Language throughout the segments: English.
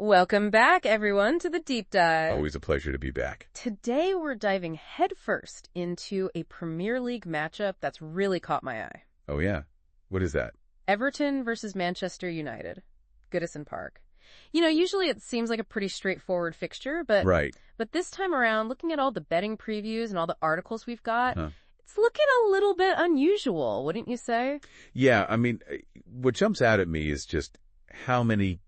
Welcome back, everyone, to the Deep Dive. Always a pleasure to be back. Today, we're diving headfirst into a Premier League matchup that's really caught my eye. Oh, yeah? What is that? Everton versus Manchester United, Goodison Park. You know, usually it seems like a pretty straightforward fixture, but this time around, looking at all the betting previews and all the articles we've got, it's looking a little bit unusual, wouldn't you say? Yeah, I mean, what jumps out at me is just how many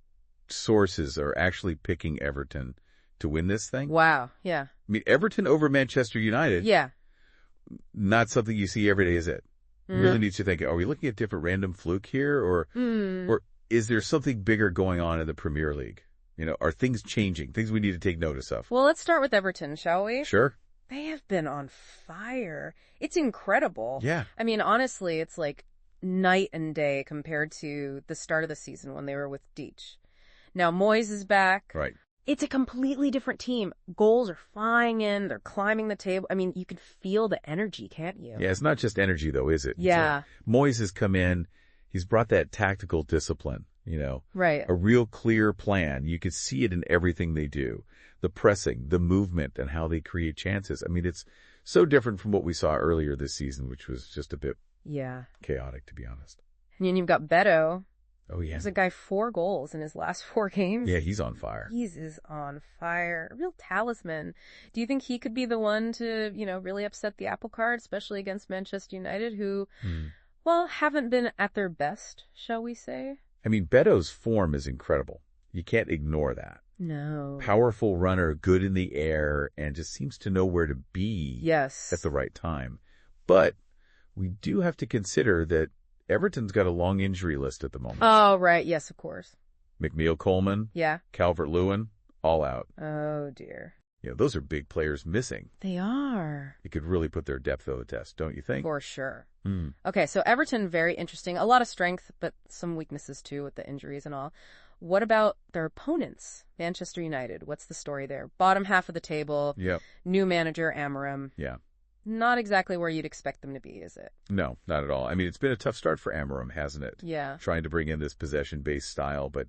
sources are actually picking Everton to win this thing. Wow, yeah. I mean, Everton over Manchester United. Yeah. Not something you see every day, is it? Really needs you thinking, are we looking at different random fluke here? Or is there something bigger going on in the Premier League? You know, are things changing? Things we need to take notice of? Well, let's start with Everton, shall we? Sure. They have been on fire. It's incredible. Yeah. I mean, honestly, it's like night and day compared to the start of the season when they were with Deitch. Now Moyes is back. Right. It's a completely different team. Goals are flying in. They're climbing the table. I mean, you can feel the energy, can't you? Yeah, it's not just energy, though, is it? Yeah. Moyes has come in. He's brought that tactical discipline, you know. Right. A real clear plan. You can see it in everything they do. The pressing, the movement, and how they create chances. I mean, it's so different from what we saw earlier this season, which was just a bit chaotic, to be honest. And then you've got Beto. Oh, yeah. There's a guy 4 goals in his last 4 games. Yeah, he's on fire. He is on fire. A real talisman. Do you think he could be the one to, you know, really upset the apple cart, especially against Manchester United, who, well, haven't been at their best, shall we say? I mean, Beto's form is incredible. You can't ignore that. No. Powerful runner, good in the air, and just seems to know where to be at the right time. But we do have to consider that Everton's got a long injury list at the moment. Oh, right. Yes, of course. McNeil Coleman. Yeah. Calvert-Lewin. All out. Oh, dear. You know, those are big players missing. They are. It could really put their depth to the test, don't you think? For sure. Okay, so Everton, very interesting. A lot of strength, but some weaknesses too with the injuries and all. What about their opponents? Manchester United. What's the story there? Bottom half of the table. Yep. New manager, Amorim. Yeah. Not exactly where you'd expect them to be, is it? No, not at all. I mean, it's been a tough start for Amorim, hasn't it? Yeah. Trying to bring in this possession-based style, but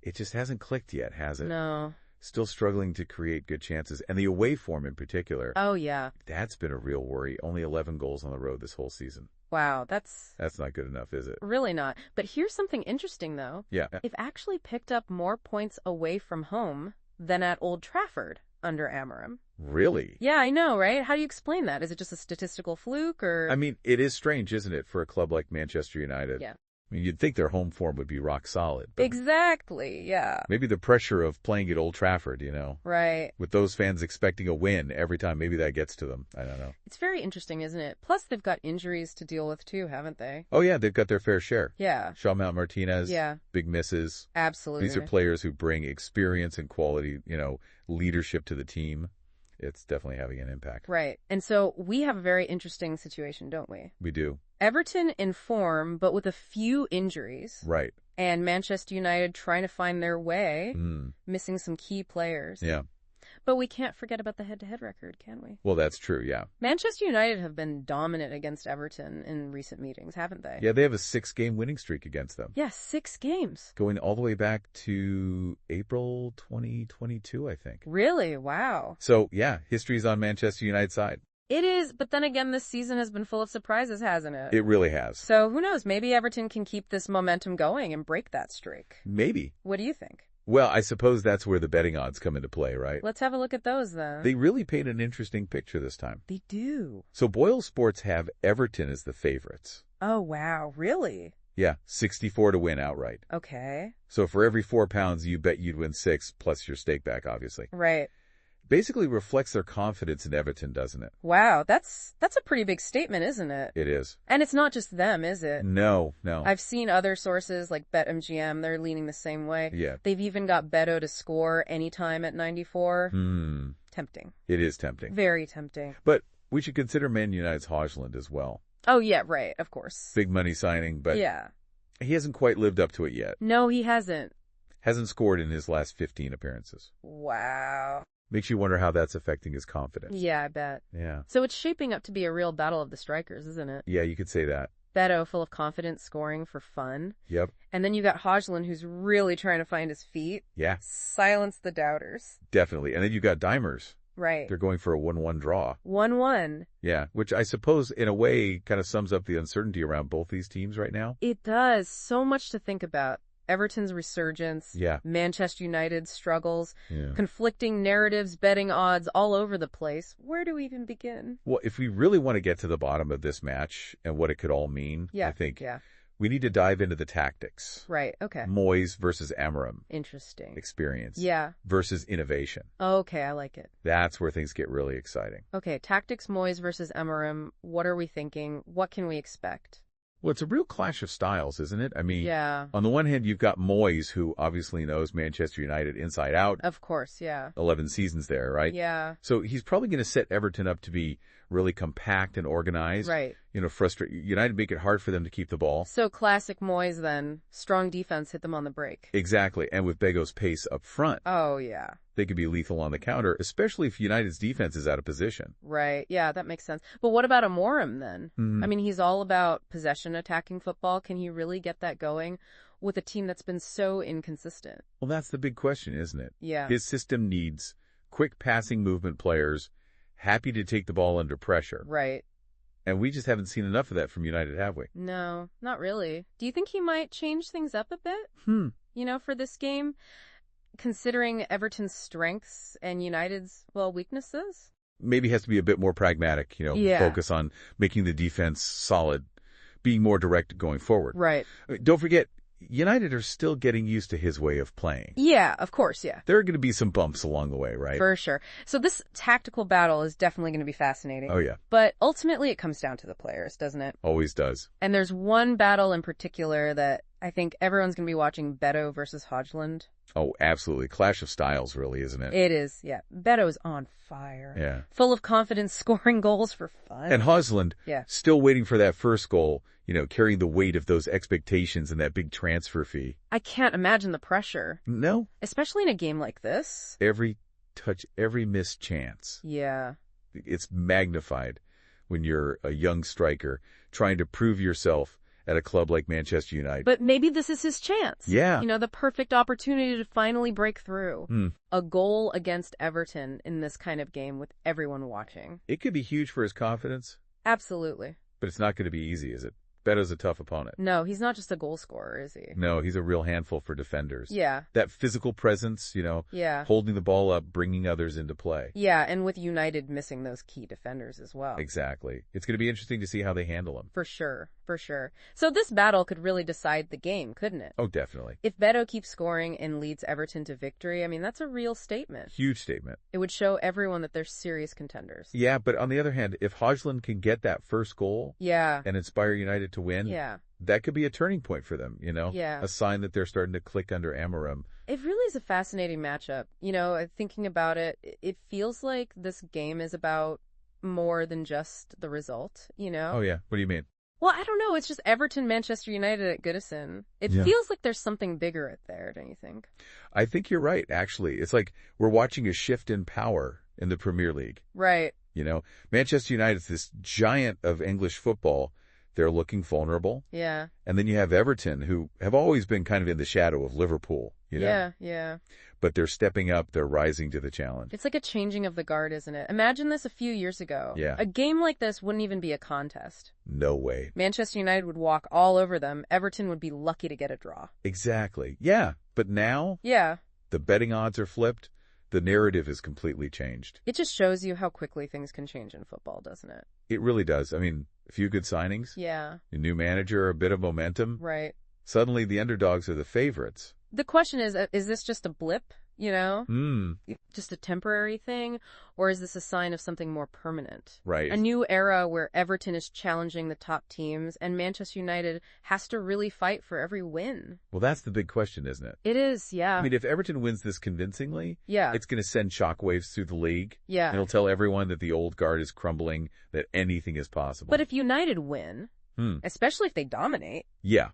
it just hasn't clicked yet, has it? No. Still struggling to create good chances. And the away form in particular. Oh, yeah. That's been a real worry. Only 11 goals on the road this whole season. Wow, that's not good enough, is it? Really not. But here's something interesting, though. Yeah. They've actually picked up more points away from home than at Old Trafford under Amorim. Really? Yeah, I know, right? How do you explain that? Is it just a statistical fluke, or? I mean, it is strange, isn't it, for a club like Manchester United? Yeah. I mean, you'd think their home form would be rock solid. Exactly, yeah. Maybe the pressure of playing at Old Trafford, you know? Right. With those fans expecting a win every time, maybe that gets to them. I don't know. It's very interesting, isn't it? Plus, they've got injuries to deal with, too, haven't they? Oh, yeah, they've got their fair share. Yeah. Shaw Martinez. Yeah. Big misses. Absolutely. These are players who bring experience and quality, you know, leadership to the team. It's definitely having an impact. Right. And so we have a very interesting situation, don't we? We do. Everton in form, but with a few injuries. Right. And Manchester United trying to find their way, missing some key players. Yeah. But we can't forget about the head-to-head record, can we? Well, that's true, yeah. Manchester United have been dominant against Everton in recent meetings, haven't they? Yeah, they have a 6-game winning streak against them. Yeah, 6 games. Going all the way back to April 2022, I think. Really? Wow. So, yeah, history's on Manchester United's side. It is, but then again, this season has been full of surprises, hasn't it? It really has. So, who knows? Maybe Everton can keep this momentum going and break that streak. Maybe. What do you think? Well, I suppose that's where the betting odds come into play, right? Let's have a look at those, then. They really paint an interesting picture this time. They do. So Boyle Sports have Everton as the favorites. Oh, wow. Really? Yeah, 64 to win outright. Okay. So for every £4 you bet you'd win 6, plus your stake back, obviously. Right. Basically reflects their confidence in Everton, doesn't it? Wow, that's a pretty big statement, isn't it? It is. And it's not just them, is it? No. I've seen other sources like BetMGM, they're leaning the same way. Yeah. They've even got Beto to score anytime at 94. Tempting. It is tempting. Very tempting. But we should consider Man United's Højlund as well. Oh, yeah, right, of course. Big money signing, but yeah, he hasn't quite lived up to it yet. No, he hasn't. Hasn't scored in his last 15 appearances. Wow. Makes you wonder how that's affecting his confidence. Yeah, I bet. Yeah. So it's shaping up to be a real battle of the strikers, isn't it? Yeah, you could say that. Beto full of confidence scoring for fun. Yep. And then you got Højlund, who's really trying to find his feet. Yeah. Silence the doubters. Definitely. And then you got Dimers. Right. They're going for a 1-1 draw. 1-1. Yeah, which I suppose in a way kind of sums up the uncertainty around both these teams right now. It does. So much to think about. Everton's resurgence. Yeah. Manchester United's struggles. Yeah. Conflicting narratives, betting odds all over the place. Where do we even begin? Well, if we really want to get to the bottom of this match and what it could all mean, I think we need to dive into the tactics. Right, okay. Moyes versus Amorim. Interesting. Experience. Yeah. Versus innovation. Okay, I like it. That's where things get really exciting. Okay, tactics, Moyes versus Amorim. What are we thinking? What can we expect? Well, it's a real clash of styles, isn't it? I mean, on the one hand, you've got Moyes, who obviously knows Manchester United inside out. Of course, 11 seasons there, right? Yeah. So he's probably going to set Everton up to be really compact and organized. Right. Frustrate United, make it hard for them to keep the ball. So classic Moyes then. Strong defense, hit them on the break. Exactly. And with Bego's pace up front. Oh, yeah. They could be lethal on the counter, especially if United's defense is out of position. Right. Yeah, that makes sense. But what about Amorim then? Mm-hmm. I mean, he's all about possession attacking football. Can he really get that going with a team that's been so inconsistent? Well, that's the big question, isn't it? Yeah. His system needs quick passing movement players, happy to take the ball under pressure. Right. And we just haven't seen enough of that from United, have we? No, not really. Do you think he might change things up a bit? For this game, considering Everton's strengths and United's, weaknesses? Maybe has to be a bit more pragmatic, focus on making the defense solid, being more direct going forward. Right. I mean, don't forget, United are still getting used to his way of playing. Yeah, of course, yeah. There are going to be some bumps along the way, right? For sure. So this tactical battle is definitely going to be fascinating. Oh, yeah. But ultimately it comes down to the players, doesn't it? Always does. And there's one battle in particular that I think everyone's going to be watching, Beto versus Højlund. Oh, absolutely. Clash of styles, really, isn't it? It is, yeah. Beto's on fire. Yeah. Full of confidence, scoring goals for fun. And Højlund, still waiting for that first goal, carrying the weight of those expectations and that big transfer fee. I can't imagine the pressure. No. Especially in a game like this. Every touch, every missed chance. Yeah. It's magnified when you're a young striker trying to prove yourself at a club like Manchester United. But maybe this is his chance. Yeah. The perfect opportunity to finally break through. A goal against Everton in this kind of game with everyone watching. It could be huge for his confidence. Absolutely. But it's not going to be easy, is it? Beto's a tough opponent. No, he's not just a goal scorer, is he? No, he's a real handful for defenders. Yeah. That physical presence, holding the ball up, bringing others into play. Yeah, and with United missing those key defenders as well. Exactly. It's going to be interesting to see how they handle them. For sure. So this battle could really decide the game, couldn't it? Oh, definitely. If Beto keeps scoring and leads Everton to victory, I mean, that's a real statement. Huge statement. It would show everyone that they're serious contenders. Yeah, but on the other hand, if Højlund can get that first goal and inspire United to win, that could be a turning point for them, a sign that they're starting to click under Amorim. It really is a fascinating matchup. Thinking about it, it feels like this game is about more than just the result, Oh, yeah. What do you mean? Well, I don't know. It's just Everton, Manchester United at Goodison. It feels like there's something bigger at there, don't you think? I think you're right, actually. It's like we're watching a shift in power in the Premier League. Right. Manchester United is this giant of English football. They're looking vulnerable. Yeah. And then you have Everton, who have always been kind of in the shadow of Liverpool, Yeah. But they're stepping up. They're rising to the challenge. It's like a changing of the guard, isn't it? Imagine this a few years ago. Yeah. A game like this wouldn't even be a contest. No way. Manchester United would walk all over them. Everton would be lucky to get a draw. Exactly. Yeah. But now? Yeah. The betting odds are flipped. The narrative is completely changed. It just shows you how quickly things can change in football, doesn't it? It really does. I mean, a few good signings. Yeah. A new manager, a bit of momentum. Right. Suddenly the underdogs are the favorites. The question is this just a blip, Just a temporary thing? Or is this a sign of something more permanent? Right. A new era where Everton is challenging the top teams and Manchester United has to really fight for every win. Well, that's the big question, isn't it? It is, yeah. I mean, if Everton wins this convincingly, it's going to send shockwaves through the league. Yeah. It'll tell everyone that the old guard is crumbling, that anything is possible. But if United win, especially if they dominate. Yeah.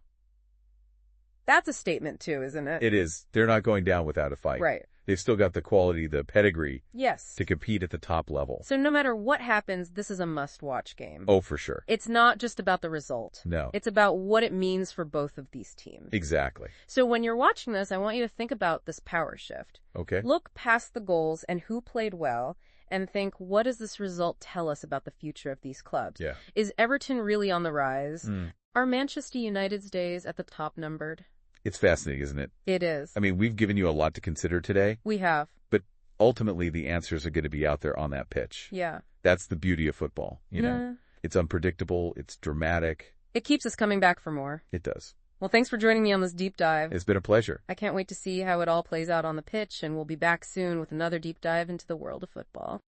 That's a statement too, isn't it? It is. They're not going down without a fight. Right. They've still got the quality, the pedigree. Yes. To compete at the top level. So no matter what happens, this is a must-watch game. Oh, for sure. It's not just about the result. No. It's about what it means for both of these teams. Exactly. So when you're watching this, I want you to think about this power shift. Okay. Look past the goals and who played well, and think, what does this result tell us about the future of these clubs? Yeah. Is Everton really on the rise? Are Manchester United's days at the top numbered? It's fascinating, isn't it? It is. I mean, we've given you a lot to consider today. We have. But ultimately, the answers are going to be out there on that pitch. Yeah. That's the beauty of football, you know? It's unpredictable. It's dramatic. It keeps us coming back for more. It does. Well, thanks for joining me on this deep dive. It's been a pleasure. I can't wait to see how it all plays out on the pitch, and we'll be back soon with another deep dive into the world of football.